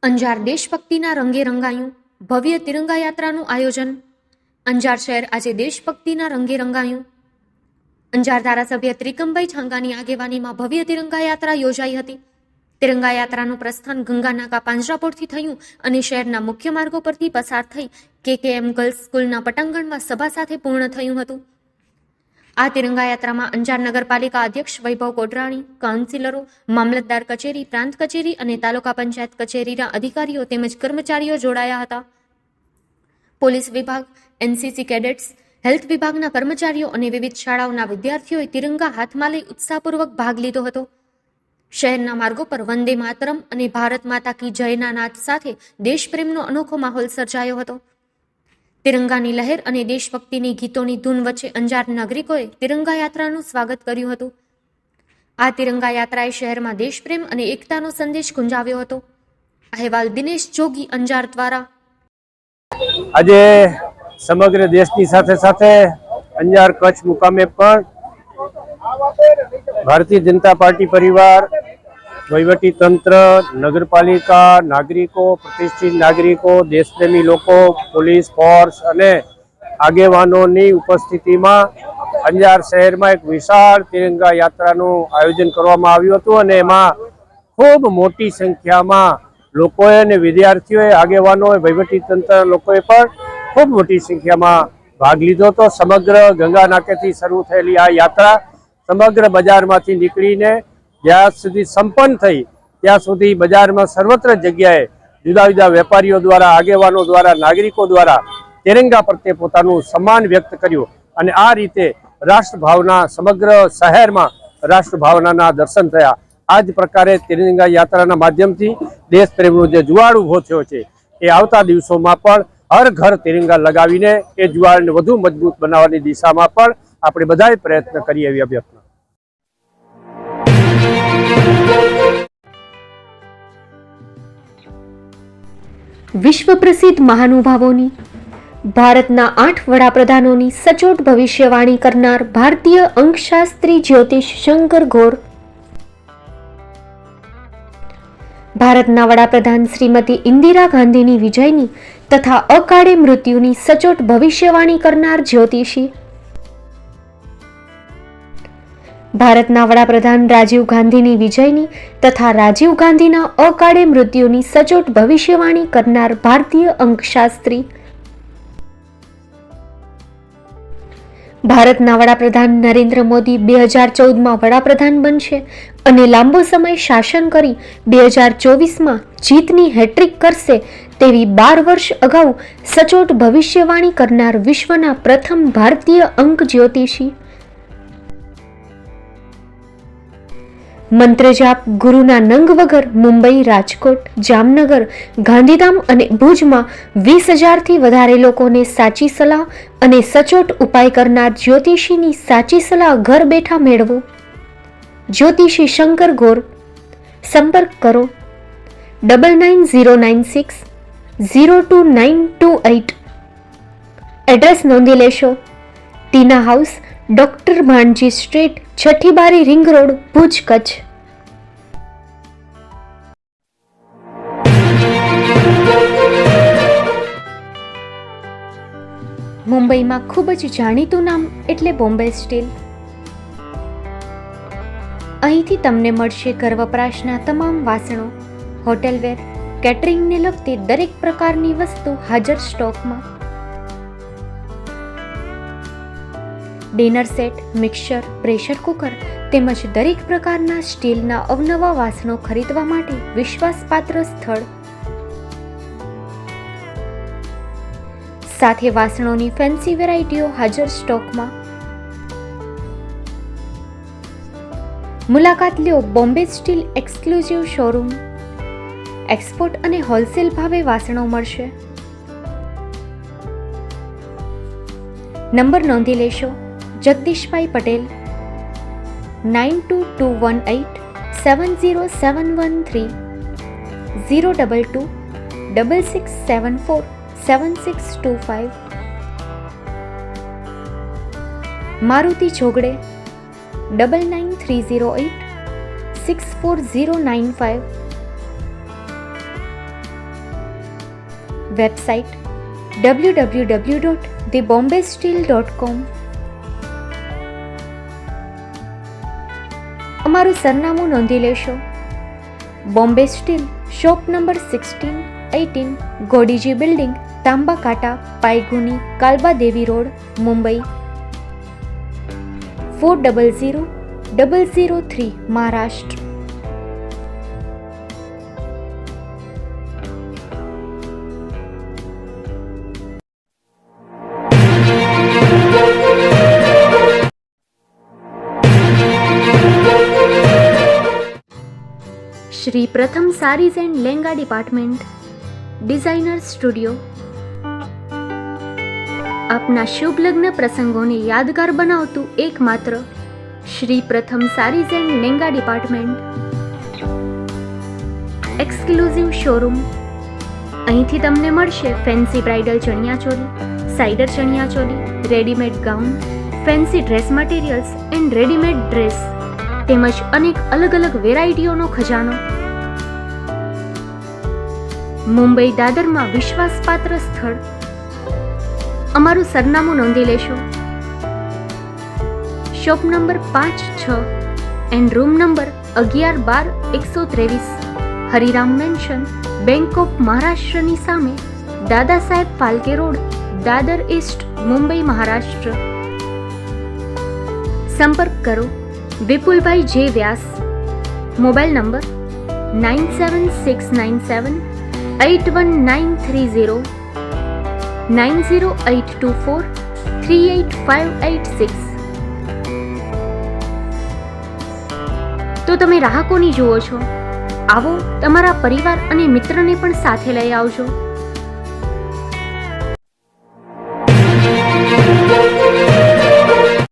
અંજાર દેશભક્તિના રંગે રંગાયું. ભવ્ય તિરંગા યાત્રાનું આયોજન. અંજાર શહેર આજે દેશભક્તિના રંગે રંગાયું. અંજાર ધારાસભ્ય ત્રિકમભાઈ છાંગાની આગેવાનીમાં ભવ્ય તિરંગા યાત્રા યોજાઈ હતી. તિરંગા યાત્રાનું પ્રસ્થાન ગંગાનાકા પાંજરાપોળથી થયું અને શહેરના મુખ્ય માર્ગો પરથી પસાર થઈ KKM ગર્લ્સ સ્કૂલના પટાંગણમાં સભા સાથે પૂર્ણ થયું હતું. આ તિરંગા યાત્રામાં અંજાર નગરપાલિકા અધ્યક્ષ વૈભવ કોટરાણી, કાઉન્સિલરો, મામલતદાર કચેરી, પ્રાંત કચેરી અને તાલુકા પંચાયત કચેરીના અધિકારીઓ તેમજ કર્મચારીઓ જોડાયા હતા. પોલીસ વિભાગ, NCC કેડેટ્સ, હેલ્થ વિભાગના કર્મચારીઓ અને વિવિધ શાળાઓના વિદ્યાર્થીઓએ તિરંગા હાથમાં લઈ ઉત્સાહપૂર્વક ભાગ લીધો હતો. શહેરના માર્ગો પર વંદે માતરમ અને ભારત માતા કી જયના નાદ સાથે દેશપ્રેમનો અનોખો માહોલ સર્જાયો હતો. તિરંગાની લહેર અને દેશભક્તિની ગીતોની ધૂન વચ્ચે અંજાર નાગરિકોએ તિરંગા યાત્રાનું સ્વાગત કર્યું હતું. આ તિરંગા યાત્રાએ શહેરમાં દેશપ્રેમ અને એકતાનો સંદેશ ગુંજાવ્યો હતો. અહેવાલ દિનેશ જોગી, અંજાર દ્વારા. આજે સમગ્ર દેશની સાથે સાથે અંજાર કચ્છ મુકામે પણ ભારતીય જનતા પાર્ટી પરિવાર, વહીવટી તંત્ર, નગરપાલિકા, નાગરિકો, પ્રતિષ્ઠિત નાગરિકો, દેશપ્રેમી લોકો, પોલીસ ફોર્સ અને આગેવાનોની ઉપસ્થિતિમાં અંજાર શહેરમાં એક વિશાળ તિરંગા યાત્રાનું આયોજન કરવામાં આવ્યું હતું અને એમાં ખૂબ મોટી સંખ્યામાં લોકોએ અને વિદ્યાર્થીઓએ, આગેવાનોએ, વહીવટી તંત્ર લોકોએ પણ ખૂબ મોટી સંખ્યામાં ભાગ લીધો હતો. સમગ્ર ગંગા નાકેથી શરૂ થયેલી આ યાત્રા સમગ્ર બજારમાંથી નીકળીને જ્યાં સુધી સંપન્ન થઈ ત્યાં સુધી બજારમાં સર્વત્ર જગ્યાએ જુદા જુદા વેપારીઓ દ્વારા, આગેવાનો દ્વારા, નાગરિકો દ્વારા તિરંગા પ્રત્યે પોતાનું સન્માન વ્યક્ત કર્યું અને આ રીતે રાષ્ટ્રભાવના સમગ્ર શહેરમાં રાષ્ટ્રભાવનાના દર્શન થયા. આ જ પ્રકારે તિરંગા યાત્રાના માધ્યમથી દેશપ્રેમનો જે જુવાળ ઊભો થયો છે એ આવતા દિવસોમાં પણ હર ઘર તિરંગા લગાવીને એ જુવાળને વધુ મજબૂત બનાવવાની દિશામાં પણ આપણે બધાએ પ્રયત્ન કરીએ એવી અભ્યર્થના. વિશ્વ પ્રસિદ્ધ મહાનુભાવોની, ભારતના 8 વડાપ્રધાનોની સચોટ ભવિષ્યવાણી કરનાર ભારતીય અંકશાસ્ત્રી જ્યોતિષ શંકર ઘોર, ભારતના વડાપ્રધાન શ્રીમતી ઇન્દિરા ગાંધીની વિજયની તથા અકાળે મૃત્યુની સચોટ ભવિષ્યવાણી કરનાર જ્યોતિષી, ભારતના વડાપ્રધાન રાજીવ ગાંધીની વિજયની તથા રાજીવ ગાંધીના અકાળે મૃત્યુની સચોટ ભવિષ્યવાણી કરનાર ભારતીય અંકશાસ્ત્રી, ભારતના વડાપ્રધાન નરેન્દ્ર મોદી 2014માં વડાપ્રધાન બનશે અને લાંબો સમય શાસન કરી 2024માં જીતની હેટ્રિક કરશે તેવી 12 વર્ષ અગાઉ સચોટ ભવિષ્યવાણી કરનાર વિશ્વના પ્રથમ ભારતીય અંક જ્યોતિષી, મંત્રજાપ ગુરુના નંગ વગર મુંબઈ, રાજકોટ, જામનગર, ગાંધીધામ અને ભુજમાં 20,000થી વધારે લોકોને સાચી સલાહ અને સચોટ ઉપાય કરનાર જ્યોતિષીની સાચી સલાહ ઘર બેઠા મેળવો. જ્યોતિષી શંકર ઘોર. સંપર્ક કરો 9909602928. એડ્રેસ નોંધી લેશો. ટીના હાઉસ, ડોક્ટર ભાણજી સ્ટ્રીટ, છઠ્ઠી બારી, રિંગ રોડ, ભુજ, કચ્છ. મુંબઈમાં ખૂબ જ જાણીતું નામ એટલે બોમ્બે સ્ટીલ. અહીંથી તમને મળશે ઘર વપરાશના તમામ વાસણો, હોટેલવેર, કેટરિંગને લગતી દરેક પ્રકારની વસ્તુ હાજર સ્ટોકમાં. Dinner set, mixer, pressure cooker તેમજ દરેક પ્રકારના સ્ટીલના અવનવા વાસણો ખરીદવા માટે વિશ્વાસપાત્ર સ્થળ. સાથે વાસણોની ફેન્સી વેરાયટીઓ હાજર સ્ટોકમાં. મુલાકાત લ્યો Bombay steel exclusive showroom. Export અને હોલસેલ ભાવે વાસણો મળશે. નંબર નોંધી લેશો. જગદીશભાઈ પટેલ 9221870713 02266747625. મારુતિ ચોગડે 9930864095. Website www.thebombasteel.com. અમારું સરનામું નોંધી લેશો. Bombay steel, shop number 16-18, Godiji building, Tamba Kanta, Pydhonie, Kalba Devi road, Mumbai 400003, Maharashtra. Shri Pratham sarees and lehenga department, designer studio. આપના શુભ લગ્ન પ્રસંગોને યાદગાર બનાવતું એકમાત્ર Shri Pratham sarees and lehenga department. Exclusive showroom. અહીંથી તમને મળશે fancy bridal chaniya choli, cider chaniya choli, readymade gown, fancy dress materials and readymade dress તેમજ અનેક અલગ અલગ વેરાયટીઓનો ખજાનો. મુંબઈ દાદરમાં વિશ્વાસપાત્ર સ્થળ. અમારું સરનામું નોંધી લેશો. Shop number 5-6 and room number 11-12-123, Hariram mansion, bank of મહારાષ્ટ્રની સામે, દાદા સાહેબ ફાલ્કે રોડ, દાદર ઈસ્ટ, મુંબઈ, મહારાષ્ટ્ર. સંપર્ક કરો વિપુલભાઈ જે વ્યાસ. Mobile number 9769781930, 9082438586. તો તમે રાહ કોની જુઓ છો? આવો, તમારા પરિવાર અને મિત્રને પણ સાથે લઈ આવજો.